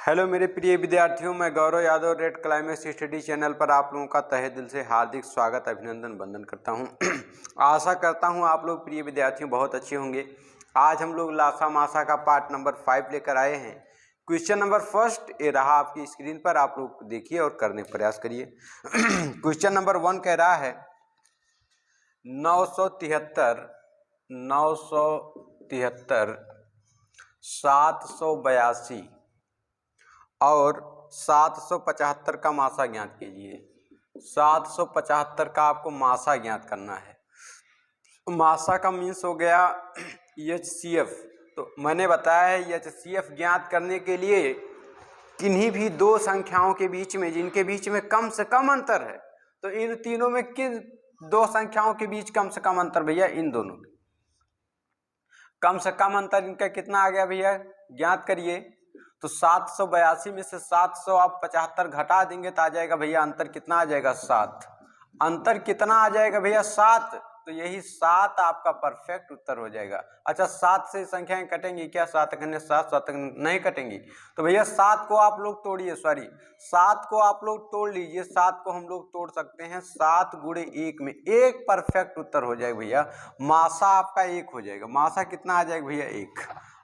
Hello मेरे प्रिय विद्यार्थियों, मैं Gaurav Yadav red climax study channel पर आप लोगों का तहे दिल से हार्दिक स्वागत अभिनंदन वंदन करता हूं। आशा करता हूं आप लोग प्रिय विद्यार्थियों बहुत अच्छे होंगे। आज हम लोग लासा मासा का पार्ट नंबर 5 लेकर आए हैं। क्वेश्चन नंबर फर्स्ट ये रहा आपकी स्क्रीन पर, आप लोग देखिए और करने का प्रयास करिए। क्वेश्चन नंबर 1 कह रहा है 973 782 और 775 का मासा ज्ञात कीजिए। 775 का आपको मासा ज्ञात करना है। मासा का मीन्स हो गया HCF। तो मैंने बताया है HCF ज्ञात करने के लिए किन्हीं भी दो संख्याओं के बीच में जिनके बीच में कम से कम अंतर है, तो इन तीनों में किन दो संख्याओं के बीच कम से कम अंतर भैया, इन दोनों के कम से कम अंतर इनका कितना आ गया भैया, ज्ञात करिए। तो 782 में से 775 घटा देंगे तो आ जाएगा भैया अंतर कितना आ जाएगा, 7। अंतर कितना आ जाएगा भैया, 7। तो यही 7 आपका परफेक्ट उत्तर हो जाएगा। अच्छा, 7 से संख्याएं कटेंगी क्या? 7 कन्ने 7, 7 नहीं कटेंगी। तो भैया 7 को आप लोग तोड़िए, 7 को आप लोग तोड़ लीजिए। 7 को हम लोग तोड़ सकते हैं 7 गुणे 1 में, 1 परफेक्ट उत्तर हो जाएगा भैया। मासा आपका 1 हो जाएगा। मासा कितना आ जाएगा भैया, 1।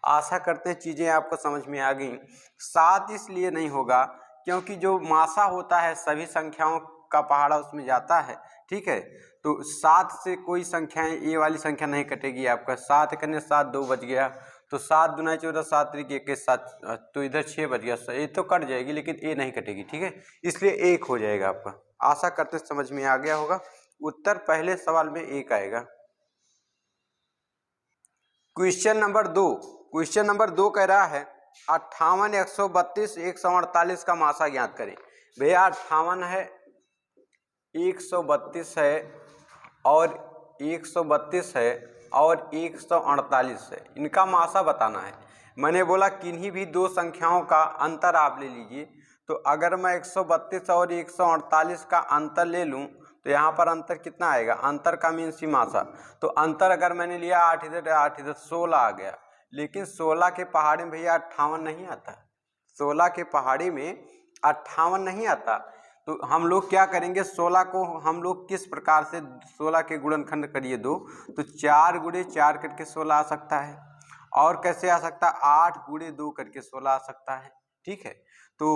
आशा करते हैं चीजें आपको समझ में आ गई। 7 इसलिए नहीं होगा क्योंकि जो मासा होता है सभी संख्याओं का पहाड़ा उसमें जाता है, ठीक है। तो 7 से कोई संख्याएं, ये वाली संख्या नहीं कटेगी आपका। 7 कन्ने 7, 2 बच गया। तो 7 दूना 14, 7 त्रिक 21, 7, तो इधर 6 बच गया। ये तो कट जाएगी लेकिन ये नहीं कटेगी, ठीक है। इसलिए 1 हो जाएगा आपका। आशा करते समझ में आ गया होगा। उत्तर पहले सवाल में 1 आएगा। क्वेश्चन नंबर 2 कह रहा है 58, 132, 148 का मासा ज्ञात करें। भैया 58 है, 132 है और 132 है और 148 है, इनका मासा बताना है। मैंने बोला किन्हीं भी दो संख्याओं का अंतर आप ले लीजिए। तो अगर मैं 132 और 148 का अंतर ले लूं तो यहाँ पर अंतर कितना आएगा, अंतर का मीन्स ही मासा। तो अंतर अगर मैंने लिया 8 इधर 8 इधर 16 आ गया। लेकिन 16 के पहाड़ी में भैया 58 नहीं आता। 16 के पहाड़ी में 58 नहीं आता। तो हम लोग क्या करेंगे, 16 को हम लोग किस प्रकार से 16 के गुणनखंड करिए 2, तो 4 गुणे 4 करके 16 आ सकता है। और कैसे आ सकता है, 8 गुणे 2 करके 16 आ सकता है, ठीक है। तो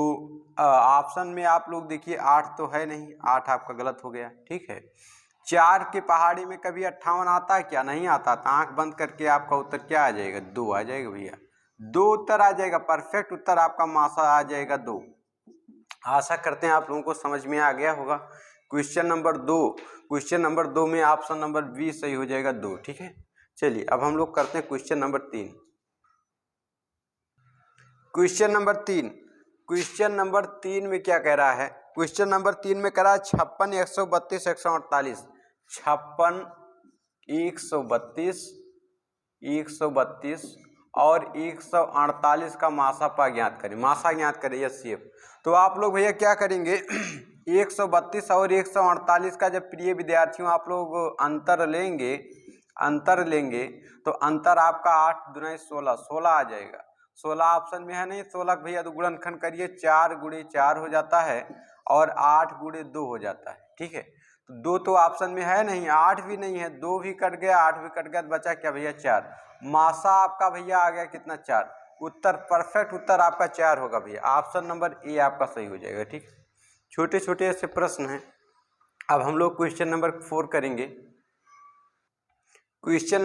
ऑप्शन में आप लोग देखिए 8 तो है नहीं, 8 आपका गलत हो गया, ठीक है। 4 के पहाड़ी में कभी 58 आता है क्या? नहीं आता। तो आंख बंद करके आपका उत्तर क्या आ जाएगा, 2 आ जाएगा भैया। 2 उत्तर आ जाएगा, परफेक्ट उत्तर आपका मासा आ जाएगा 2। आशा करते हैं आप लोगों को समझ में आ गया होगा। क्वेश्चन नंबर 2 में ऑप्शन नंबर बी सही हो जाएगा, 2, ठीक है। चलिए अब हम लोग करते हैं क्वेश्चन नंबर 3। क्वेश्चन नंबर 3 में क्या कह रहा है? क्वेश्चन नंबर 3 में कह रहा है 56, 132, 148। 56, 132 और 148 का मासा पा ज्ञात करें। मासा ज्ञात करें HCF। तो आप लोग भैया क्या करेंगे 132 और 148 का जब प्रिय विद्यार्थियों आप लोग अंतर लेंगे तो अंतर आपका 8 दूना 16, 16 आ जाएगा। 16 ऑप्शन में है नहीं, 16 भैया तो गुणनखंड करिए, 4 गुणे 4 हो जाता है और 8 गुणे 2 हो जाता है, ठीक है। तो 2 तो ऑप्शन में है नहीं, 8 भी नहीं है, 2 भी कट गया, 8 भी कट गया, तो बचा क्या भैया, 4। मासा आपका भैया आ गया कितना, 4। उत्तर परफेक्ट उत्तर आपका 4 होगा भैया। ऑप्शन नंबर ए आपका सही हो जाएगा, ठीक। छोटे छोटे ऐसे प्रश्न हैं। अब हम लोग क्वेश्चन नंबर 4 करेंगे। क्वेश्चन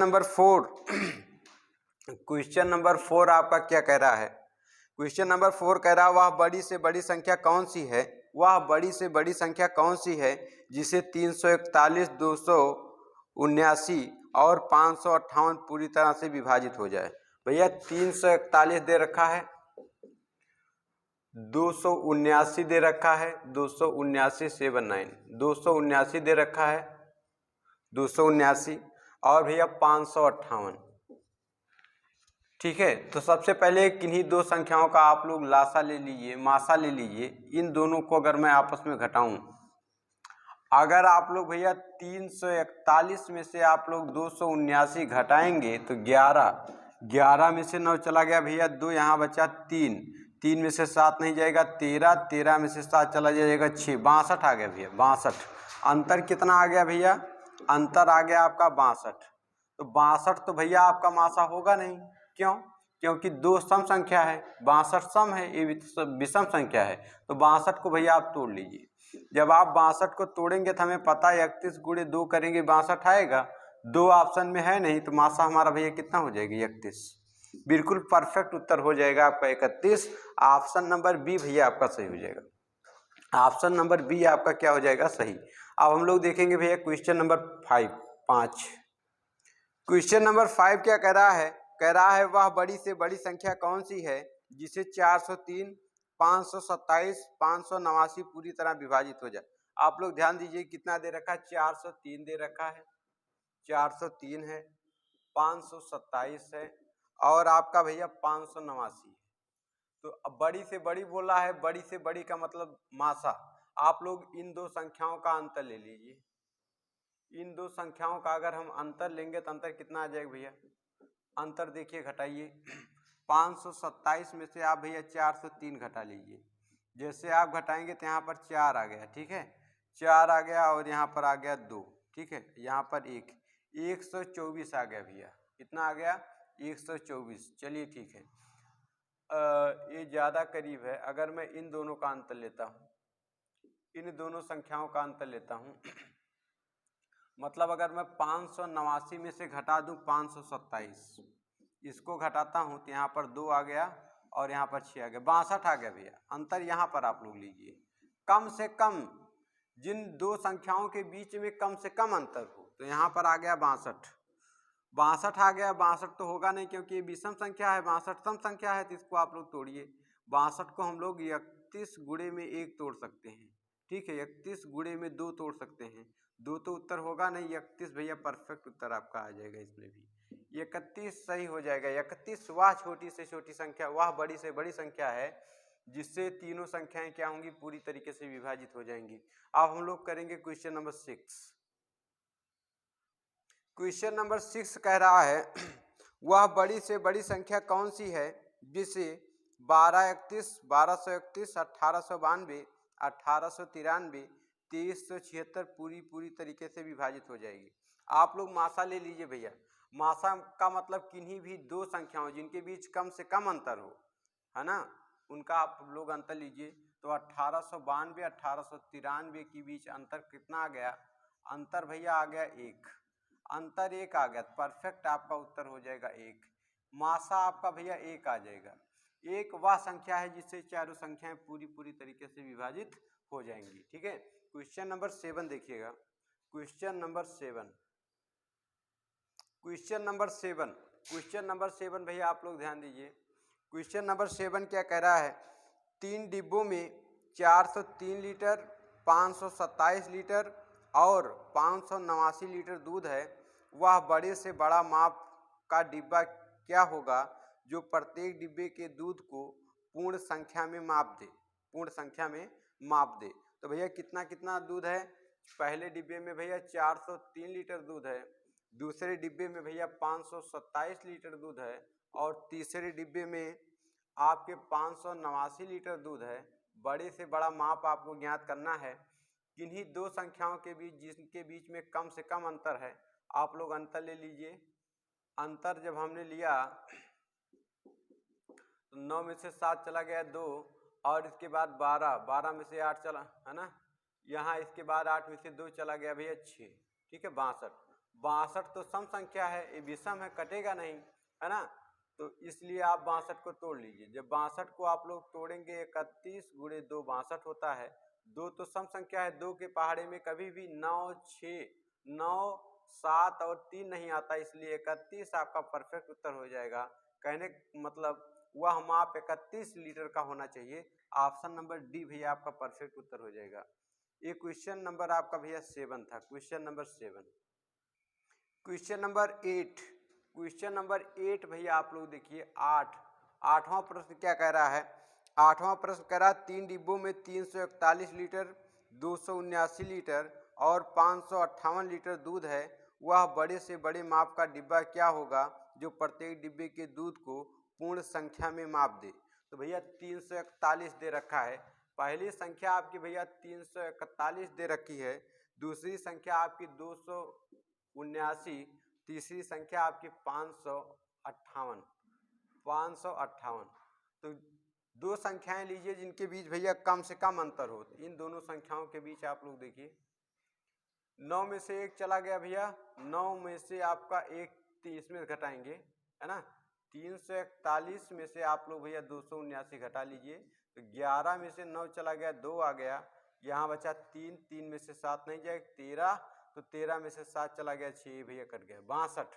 नंबर 4 आपका क्या कह रहा है? क्वेश्चन नंबर 4 कह रहा है वह बड़ी से बड़ी संख्या कौन सी है, वह बड़ी से बड़ी संख्या कौन सी है जिसे 341, 279 और 558 पूरी तरह से विभाजित हो जाए। भैया 341 दे रखा है, 279 दे रखा है, 279 279 दे रखा है, 279 और भैया 558, ठीक है। तो सबसे पहले किन्हीं दो संख्याओं का आप लोग लासा ले लीजिए, मासा ले लीजिए। इन दोनों को अगर मैं आपस में घटाऊं, अगर आप लोग भैया 341 में से आप लोग 279 घटाएंगे तो 11 में से 9 चला गया भैया, 2 यहाँ बचा, 3 3 में से 7 नहीं जाएगा 13, 13 में से 7 चला जाएगा 6, 62 आ गया भैया 62। अंतर कितना आ गया भैया? अंतर आ गया आपका 62। तो 62 तो भैया आपका मासा होगा नहीं। क्यों? क्योंकि दो सम संख्या है, 62 सम है, ये विषम संख्या है। तो 62 को भैया आप तोड़ लीजिए। जब आप 62 को तोड़ेंगे तो हमें पता है 31 गुणे 2 करेंगे 62 आएगा। 2 ऑप्शन में है नहीं, तो मासा हमारा भैया कितना हो जाएगी? 31। बिल्कुल परफेक्ट उत्तर हो जाएगा आपका 31। ऑप्शन नंबर बी भैया आपका सही हो जाएगा। ऑप्शन नंबर बी आपका क्या हो जाएगा? सही। अब हम लोग देखेंगे भैया क्वेश्चन नंबर 5। क्वेश्चन नंबर 5 क्या कह रहा है? कह रहा है वह बड़ी से बड़ी संख्या कौन सी है जिसे 403, 527, 589 पूरी तरह विभाजित हो जाए। आप लोग ध्यान दीजिए कितना दे रखा है? 403 दे रखा है, 403 है, 527 है और आपका भैया 589 है। तो अब बड़ी से बड़ी बोला है, बड़ी से बड़ी का मतलब मासा। आप लोग इन दो संख्याओं का अंतर ले लीजिए। इन दो संख्याओं का अगर हम अंतर लेंगे तो अंतर कितना आ जाएगा भैया? अंतर देखिए, घटाइए। 527 में से आप भैया 403 घटा लीजिए। जैसे आप घटाएंगे तो यहाँ पर 4 आ गया, ठीक है, 4 आ गया और यहाँ पर आ गया 2, ठीक है, यहाँ पर 124 आ गया भैया। कितना आ गया? 124। चलिए ठीक है, ये ज़्यादा करीब है। अगर मैं इन दोनों का अंतर लेता हूँ, इन दोनों संख्याओं का अंतर लेता हूँ मतलब अगर मैं 589 में से घटा दूं 527, इसको घटाता हूं तो यहाँ पर 2 आ गया और यहाँ पर 6 आ गया, 62 आ गया भैया। अंतर यहाँ पर आप लोग लीजिए। कम से कम जिन दो संख्याओं के बीच में कम से कम अंतर हो, तो यहाँ पर आ गया 62। 62 आ गया। 62 तो होगा नहीं क्योंकि ये विषम संख्या है, 62 सम संख्या है, तो इसको आप लोग तोड़िए। 62 को हम लोग 31 गुणे में 1 तोड़ सकते हैं, ठीक है, 31 गुणे में 2 तोड़ सकते हैं। 2 तो उत्तर होगा नहीं, 31 भैया परफेक्ट उत्तर आपका आ जाएगा। इसमें भी 31 सही हो जाएगा। 31 वह छोटी से छोटी संख्या, वह बड़ी से बड़ी संख्या है जिससे तीनों संख्याएं क्या होंगी? पूरी तरीके से विभाजित हो जाएंगी। अब हम लोग करेंगे क्वेश्चन नंबर 6। क्वेश्चन नंबर 6 कह रहा है वह बड़ी से बड़ी संख्या कौन सी है जिसे 1231, 1231, 1892, 1893, 2376 पूरी तरीके से विभाजित हो जाएगी। आप लोग मासा ले लीजिए भैया। मासा का मतलब किन्हीं भी दो संख्याओं जिनके बीच कम से कम अंतर हो, है ना, उनका आप लोग अंतर लीजिए। तो 1892, 1893 के बीच अंतर कितना आ गया? अंतर भैया आ गया 1। अंतर 1 आ गया, परफेक्ट आपका उत्तर हो जाएगा 1। मासा आपका भैया 1 आ जाएगा। 1 वह संख्या है जिससे चारों संख्याएं पूरी तरीके से विभाजित हो जाएंगी, ठीक है। क्वेश्चन नंबर 7 देखिएगा। Question number 7, question number 7, question number 7 भैया आप लोग ध्यान दीजिए। क्वेश्चन नंबर 7 क्या कह रहा है? 3 डिब्बों में 403 लीटर, 527 लीटर और 589 लीटर दूध है। वह बड़े से बड़ा माप का डिब्बा क्या होगा जो प्रत्येक डिब्बे के दूध को पूर्ण संख्या में माप दे? पूर्ण संख्या में माप दे। तो भैया कितना कितना दूध है? पहले डिब्बे में भैया 403 लीटर दूध है, दूसरे डिब्बे में भैया 527 लीटर दूध है और तीसरे डिब्बे में आपके 589 लीटर दूध है। बड़े से बड़ा माप आपको ज्ञात करना है किन्हीं दो संख्याओं के बीच जिनके बीच में कम से कम अंतर है। आप लोग अंतर ले लीजिए। अंतर जब हमने लिया तो 9 में से 7 चला गया 2 और इसके बाद 12, 12 में से 8 चला, है ना, यहाँ इसके बाद 8 में से 2 चला गया भैया 6, ठीक है, 62। 62 तो सम संख्या है, ये विषम है, कटेगा नहीं, है ना, तो इसलिए आप 62 को तोड़ लीजिए। जब 62 को आप लोग तोड़ेंगे 31 गुणे 2 62 होता है। 2 तो सम संख्या है, 2 के पहाड़े में कभी भी 9, 6, 9, 7 और 3 नहीं आता, इसलिए 31 आपका परफेक्ट उत्तर हो जाएगा। कहने मतलब वह माप 31 लीटर का होना चाहिए। ऑप्शन नंबर डी भैया आपका परफेक्ट उत्तर हो जाएगा। ये क्वेश्चन नंबर आपका भैया 7 था। Question number 7। Question number 8, question number 8 भैया आप लोग देखिए। 8वां प्रश्न क्या कह रहा है? 8वां प्रश्न कह रहा है 3 डिब्बों में 341 लीटर, 279 लीटर और 558 लीटर दूध है। वह बड़े से बड़े माप का डिब्बा क्या होगा जो प्रत्येक डिब्बे के दूध को पूर्ण संख्या में माप दे? तो भैया 341 दे रखा है। पहली संख्या आपकी भैया 341 दे रखी है, दूसरी संख्या आपकी 279, तीसरी संख्या आपकी 558। तो दो संख्याएं लीजिए जिनके बीच भैया कम से कम अंतर हो। इन दोनों संख्याओं के बीच आप लोग देखिए 9 में से 1 चला गया भैया, 9 में से आपका 1 इसमें घटाएंगे, है ना। 341 में से आप लोग भैया 279 घटा लीजिए, तो 11 में से 9 चला गया, 2 आ गया, यहाँ बचा 3, 3 में से 7 नहीं जाएगा, 13, तो 13 में से 7 चला गया, 6 भैया कट गया, 62।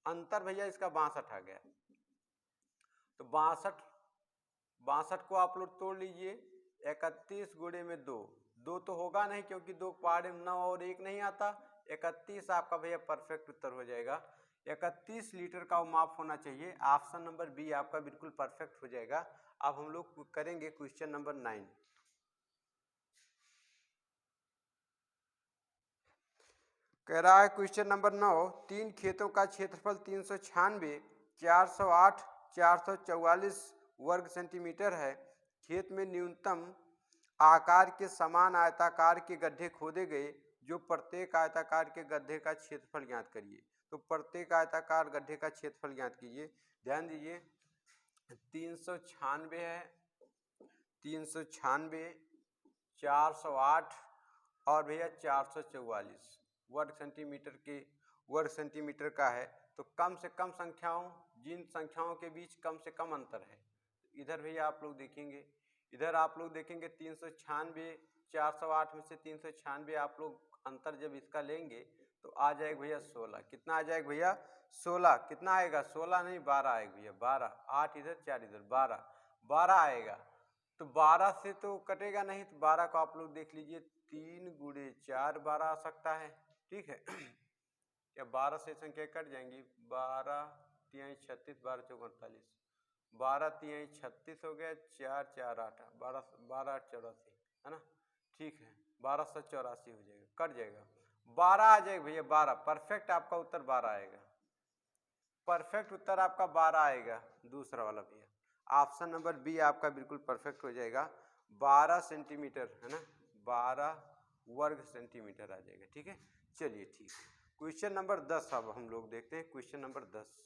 अंतर भैया इसका 62 आ गया। तो 62 को आप लोग तोड़ लीजिए, 31 गुणे में 2, 2 तो होगा नहीं क्योंकि 2 पहाड़े में 9 और 1 नहीं आता, 31 आपका भैया परफेक्ट उत्तर हो जाएगा। 31 लीटर का वो माप होना चाहिए। ऑप्शन नंबर बी आपका बिल्कुल परफेक्ट हो जाएगा। अब हम लोग करेंगे क्वेश्चन नंबर 9। कह रहा है क्वेश्चन नंबर 9, 3 खेतों का क्षेत्रफल 396, 408, 444 वर्ग सेंटीमीटर है। खेत में न्यूनतम आकार के समान आयताकार के गड्ढे खोदे गए, जो प्रत्येक आयताकार के गड्ढे का क्षेत्रफल ज्ञात करिए। तो प्रत्येक आयताकार गड्ढे का क्षेत्रफल ज्ञात कीजिए। ध्यान दीजिए 396 है, 396, 408 और भैया 444 वर्ग सेंटीमीटर का है। तो कम से कम संख्याओं, जिन संख्याओं के बीच कम से कम अंतर है, इधर भैया आप लोग देखेंगे, इधर आप लोग देखेंगे 396, 408 में से 396 आप लोग अंतर जब इसका लेंगे तो आ जाएगा भैया 16। कितना आ जाएगा भैया 16। कितना आएगा 16 नहीं 12 आएगा भैया, 12, 8 इधर 4 इधर, 12 आएगा। तो 12 से तो कटेगा नहीं, तो 12 को आप लोग देख लीजिए, 3 गुणे 4 12 आ सकता है, ठीक है। या 12 से संख्या कट जाएंगी, 12 3 36, 12 4 48, 12 3 36 हो गया, 4 4 8, 12 8 84, है ना, ठीक है, 1284 हो जाएगा, कट जाएगा, 12 आ जाएगा भैया, 12 परफेक्ट आपका उत्तर 12 आएगा, परफेक्ट उत्तर आपका 12 आएगा, दूसरा वाला भैया ऑप्शन नंबर बी आपका बिल्कुल परफेक्ट हो जाएगा। 12 सेंटीमीटर, है ना, 12 वर्ग सेंटीमीटर आ जाएगा, ठीक है। चलिए ठीक है, क्वेश्चन नंबर 10 अब हम लोग देखते हैं। क्वेश्चन नंबर 10,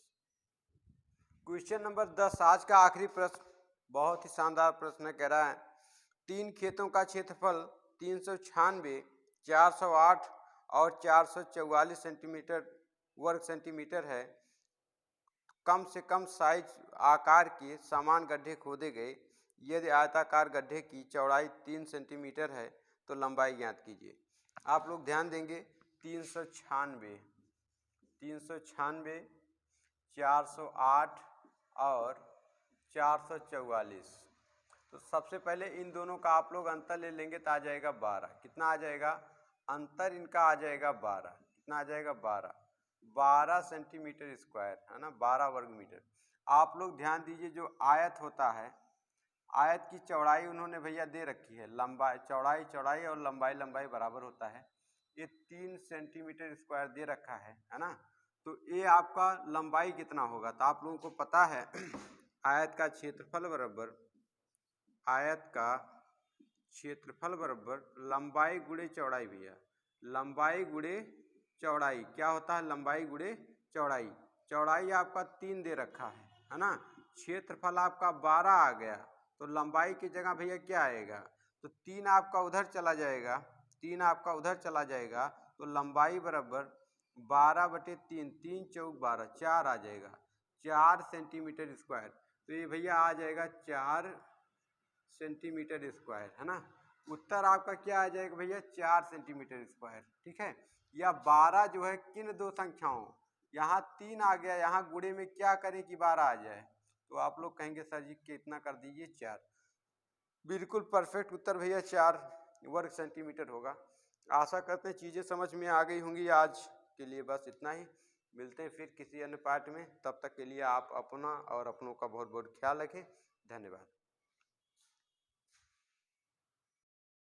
क्वेश्चन नंबर 10 आज का आखिरी प्रश्न, बहुत ही शानदार प्रश्न कह रहा है 3 खेतों का क्षेत्रफल 396, 408 और 444 वर्ग सेंटीमीटर है। कम से कम साइज आकार के समान गड्ढे खोदे गए। यदि आयताकार गड्ढे की चौड़ाई 3 सेंटीमीटर है तो लंबाई ज्ञात कीजिए। आप लोग ध्यान देंगे 396, 408 और 444, तो सबसे पहले इन दोनों का आप लोग अंतर ले लेंगे तो आ जाएगा 12। कितना आ जाएगा अंतर इनका आ जाएगा 12। कितना आ जाएगा 12 सेंटीमीटर स्क्वायर, है ना, 12 वर्ग मीटर। आप लोग ध्यान दीजिए जो आयत होता है, आयत की चौड़ाई उन्होंने भैया दे रखी है, लंबाई चौड़ाई और लंबाई बराबर होता है। ये 3 सेंटीमीटर स्क्वायर दे रखा है ना। तो ये आपका लंबाई कितना होगा, तो आप लोगों को पता है आयत का क्षेत्रफल बराबर लंबाई गुणे चौड़ाई भैया, लंबाई गुणे चौड़ाई क्या होता है, लंबाई गुणे चौड़ाई। चौड़ाई आपका 3 दे रखा है ना, क्षेत्रफल आपका 12 आ गया, तो लंबाई की जगह भैया क्या आएगा, तो 3 आपका उधर चला जाएगा, 3 आपका उधर चला जाएगा, तो लंबाई बराबर 12/3, 3 चौक 12, 4 आ जाएगा, 4 सेंटीमीटर स्क्वायर। तो ये भैया आ जाएगा 4 सेंटीमीटर स्क्वायर, है ना। उत्तर आपका क्या आ जाएगा भैया 4 सेंटीमीटर स्क्वायर, ठीक है। या 12 जो है किन दो संख्याओं, यहाँ 3 आ गया, यहाँ गुणे में क्या करें कि 12 आ जाए, तो आप लोग कहेंगे सर जी कितना कर दीजिए 4। बिल्कुल परफेक्ट उत्तर भैया 4 वर्ग सेंटीमीटर होगा। आशा करते हैं चीज़ें समझ में आ गई होंगी। आज के लिए बस इतना ही, मिलते हैं फिर किसी अन्य पार्ट में। तब तक के लिए आप अपना और अपनों का बहुत बहुत ख्याल रखें। धन्यवाद।